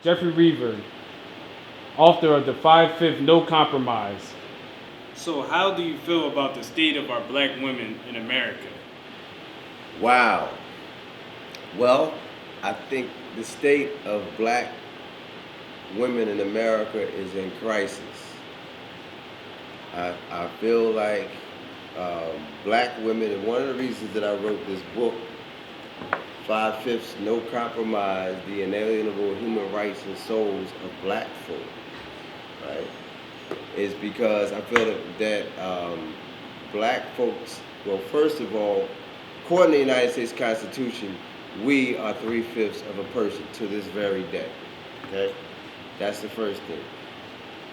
Jeffrey Reaver, author of the 5-5 No Compromise. So how do you feel about the state of our black women in America? Wow. Well, I think the state of black women in America is in crisis. I feel like black women, and one of the reasons that I wrote this book, 5/5 No Compromise, the inalienable human rights and souls of black folk, right, is because I feel that black folks, well, first of all, according to the United States Constitution, we are 3/5 of a person to this very day. Okay, that's the first thing.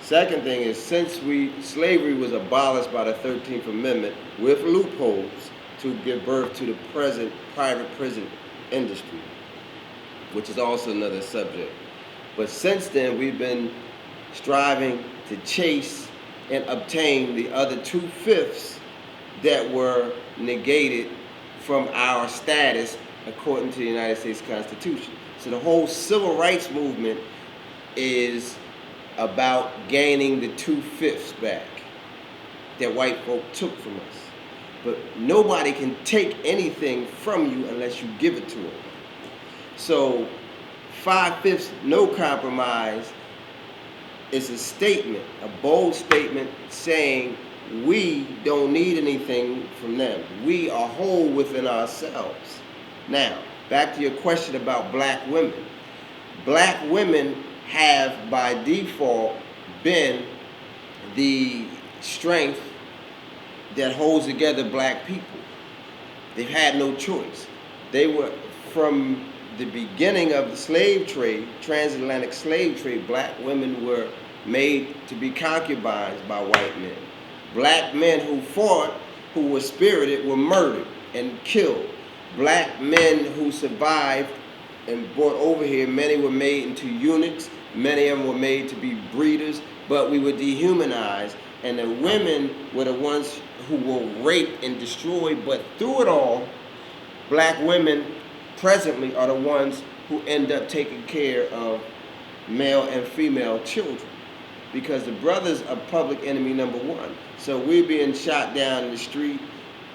Second thing is, since slavery was abolished by the 13th Amendment with loopholes to give birth to the present private prison industry, which is also another subject. But since then, we've been striving to chase and obtain the other 2/5 that were negated from our status according to the United States Constitution. So the whole civil rights movement is about gaining the 2/5 back that white folk took from us. But nobody can take anything from you unless you give it to them. So 5/5 No Compromise is a statement, a bold statement saying we don't need anything from them. We are whole within ourselves. Now, back to your question about black women. Black women have by default been the strength that holds together black people. They've had no choice. They were, from the beginning of the slave trade, transatlantic slave trade, black women were made to be concubines by white men. Black men who fought, who were spirited, were murdered and killed. Black men who survived and brought over here, many were made into eunuchs, many of them were made to be breeders, but we were dehumanized, and the women were the ones who were raped and destroyed. But through it all, black women presently are the ones who end up taking care of male and female children, because the brothers are public enemy number one. So we're being shot down in the street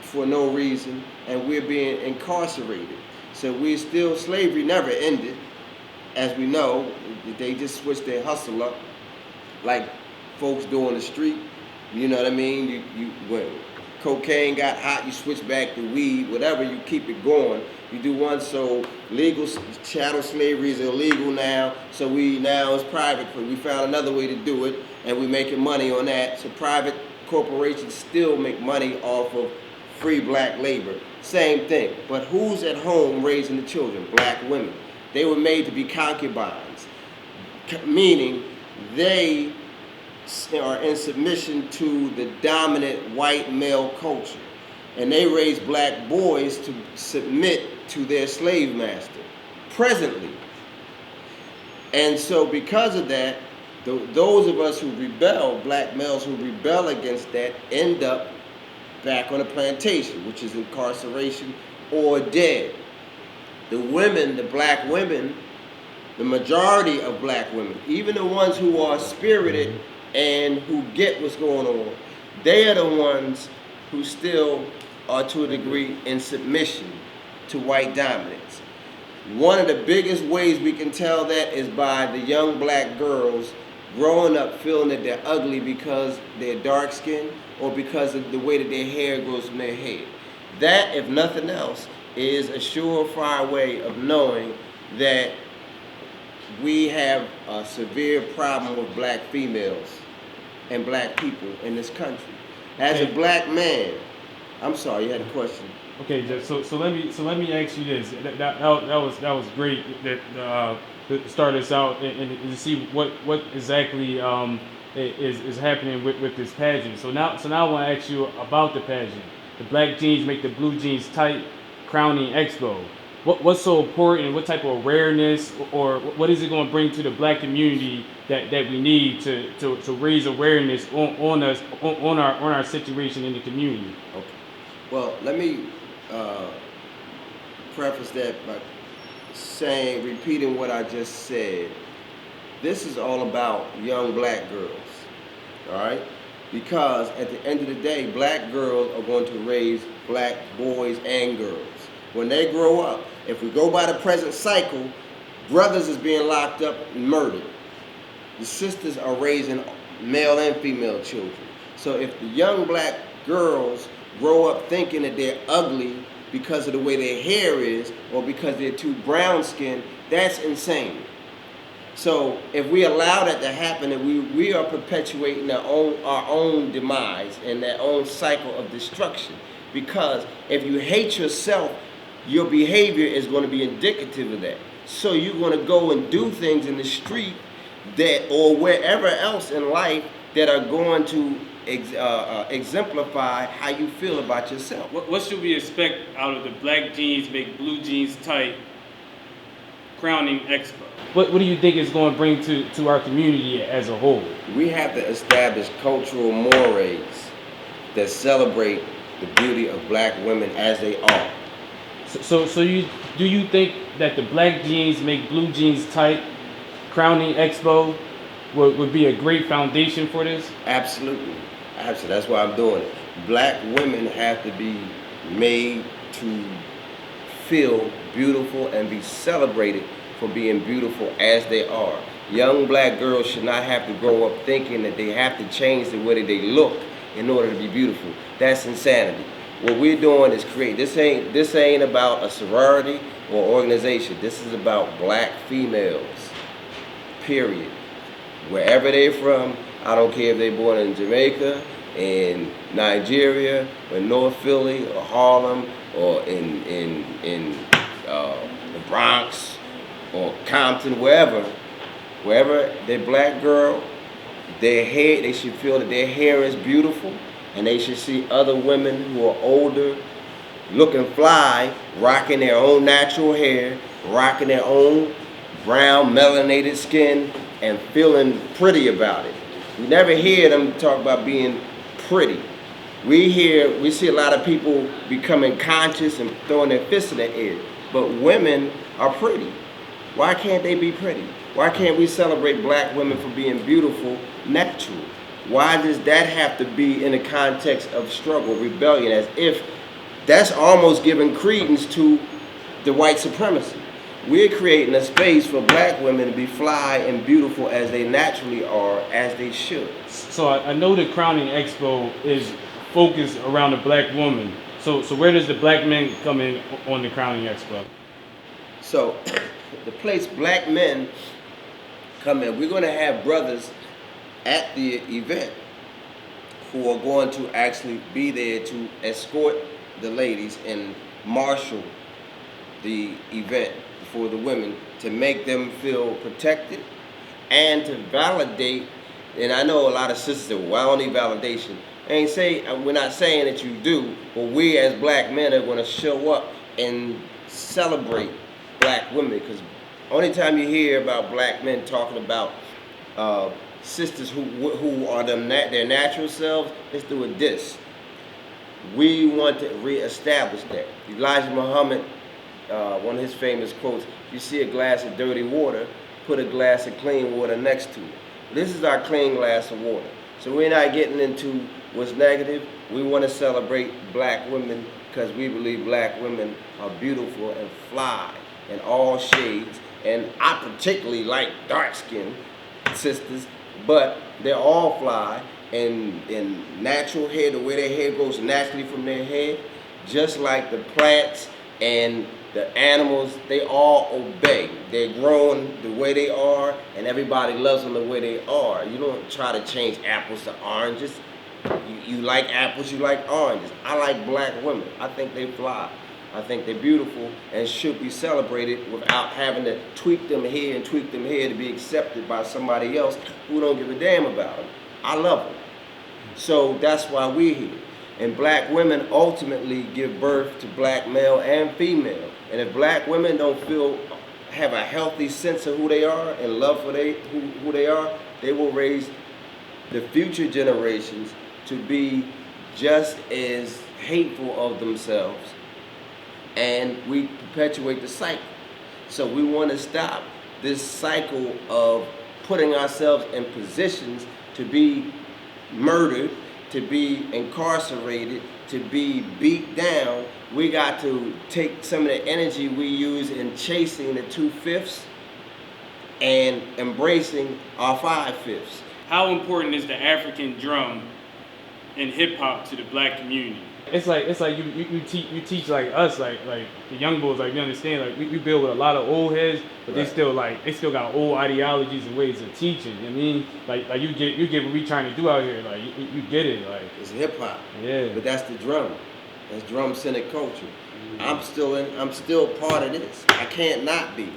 for no reason, and we're being incarcerated. So slavery never ended. As we know, they just switched their hustle up like folks do on the street. You know what I mean? When cocaine got hot, you switch back to weed, whatever, you keep it going. You do one, so legal chattel slavery is illegal now, so now it's private. We found another way to do it, and we're making money on that. So private corporations still make money off of free black labor. Same thing. But who's at home raising the children? Black women. They were made to be concubines, meaning they are in submission to the dominant white male culture. And they raise black boys to submit to their slave master, presently. And so because of that, those of us who rebel, black males who rebel against that, end up back on a plantation, which is incarceration or dead. The women, the black women, the majority of black women, even the ones who are spirited and who get what's going on, they are the ones who still are to a degree in submission to white dominance. One of the biggest ways we can tell that is by the young black girls growing up feeling that they're ugly because they're dark skinned or because of the way that their hair grows from their head. That, if nothing else, is a surefire way of knowing that we have a severe problem with black females and black people in this country. As a black man, I'm sorry, you had a question. Okay, Jeff. So let me ask you this. That was great. To start us out and to see what exactly is happening with this pageant. So now I want to ask you about the pageant. The black jeans make the blue jeans tight. Crowning Expo. What's so important? What type of awareness or what is it going to bring to the black community that we need to raise awareness on us on our situation in the community? Okay. Well, let me preface that by repeating what I just said. This is all about young black girls, all right? Because at the end of the day, black girls are going to raise black boys and girls. When they grow up, if we go by the present cycle, brothers is being locked up and murdered. The sisters are raising male and female children. So if the young black girls grow up thinking that they're ugly because of the way their hair is or because they're too brown skinned, that's insane. So if we allow that to happen, and we are perpetuating our own demise and their own cycle of destruction. Because if you hate yourself, your behavior is going to be indicative of that. So you're going to go and do things in the street that or wherever else in life that are going to exemplify how you feel about yourself. What should we expect out of the black jeans make blue jeans tight crowning expo? What do you think it's going to bring to our community as a whole? We have to establish cultural mores that celebrate the beauty of black women as they are. So do you think that the black jeans make blue jeans tight crowning expo would be a great foundation for this? Absolutely. Absolutely. That's why I'm doing it. Black women have to be made to feel beautiful and be celebrated for being beautiful as they are. Young black girls should not have to grow up thinking that they have to change the way that they look in order to be beautiful. That's insanity. What we're doing is create. This ain't about a sorority or organization. This is about black females. Period. Wherever they're from, I don't care if they're born in Jamaica, in Nigeria, or North Philly, or Harlem, or in the Bronx, or Compton, wherever they're black girl, their hair, they should feel that their hair is beautiful, and they should see other women who are older, looking fly, rocking their own natural hair, rocking their own brown melanated skin, and feeling pretty about it. We never hear them talk about being pretty. We see a lot of people becoming conscious and throwing their fists in the air, but women are pretty. Why can't they be pretty? Why can't we celebrate black women for being beautiful, natural? Why does that have to be in the context of struggle, rebellion, as if that's almost giving credence to the white supremacy? We're creating a space for black women to be fly and beautiful as they naturally are, as they should. So I know the Crowning Expo is focused around the black woman. So where does the black men come in on the Crowning Expo? So the place black men come in, we're going to have brothers at the event who are going to actually be there to escort the ladies and marshal the event for the women to make them feel protected and to validate. And I know a lot of sisters say, well, I don't need validation. We're not saying that you do, but we as black men are going to show up and celebrate black women, because only time you hear about black men talking about sisters who are their natural selves is through a diss. We want to reestablish that. Elijah Muhammad, one of his famous quotes, if you see a glass of dirty water, put a glass of clean water next to it. This is our clean glass of water. So we're not getting into what's negative. We want to celebrate black women because we believe black women are beautiful and fly in all shades. And I particularly like dark-skinned sisters, but they're all fly in natural hair, the way their hair grows naturally from their head, just like the plants and the animals, they all obey. They're grown the way they are, and everybody loves them the way they are. You don't try to change apples to oranges. You like apples, you like oranges. I like black women. I think they fly. I think they're beautiful and should be celebrated without having to tweak them here and tweak them here to be accepted by somebody else who don't give a damn about them. I love them. So that's why we're here. And black women ultimately give birth to black male and female. And if black women don't have a healthy sense of who they are and love for who they are, they will raise the future generations to be just as hateful of themselves. And we perpetuate the cycle. So we want to stop this cycle of putting ourselves in positions to be murdered, to be incarcerated, to be beat down, we got to take some of the energy we use in chasing the 2/5 and embracing our 5/5. How important is the African drum in hip hop to the black community? It's like you teach like us like the young boys, like, you understand, like we build with a lot of old heads, but Right. they still got old ideologies and ways of teaching. You know what I mean, like you get what we trying to do out here, like you get it, like It's hip hop. yeah. But that's the drum. That's drum centered culture. I'm still part of this. I can't not be.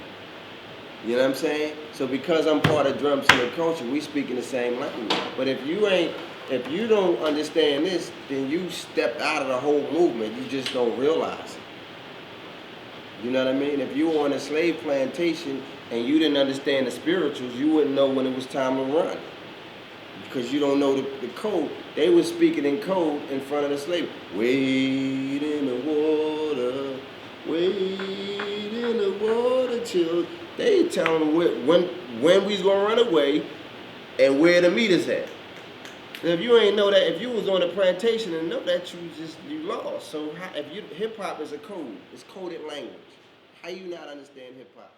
You know what I'm saying? So because I'm part of drum centered culture, we speaking the same language. But if you don't understand this, then you step out of the whole movement. You just don't realize it. You know what I mean? If you were on a slave plantation and you didn't understand the spirituals, you wouldn't know when it was time to run. Because you don't know the code. They were speaking in code in front of the slave. Wade in the water, wade in the water till they tell them when we's gonna run away and where the meat is at. And if you ain't know that, if you was on a plantation and know that, you lost. So hip hop is a code. It's coded language. How you not understand hip hop?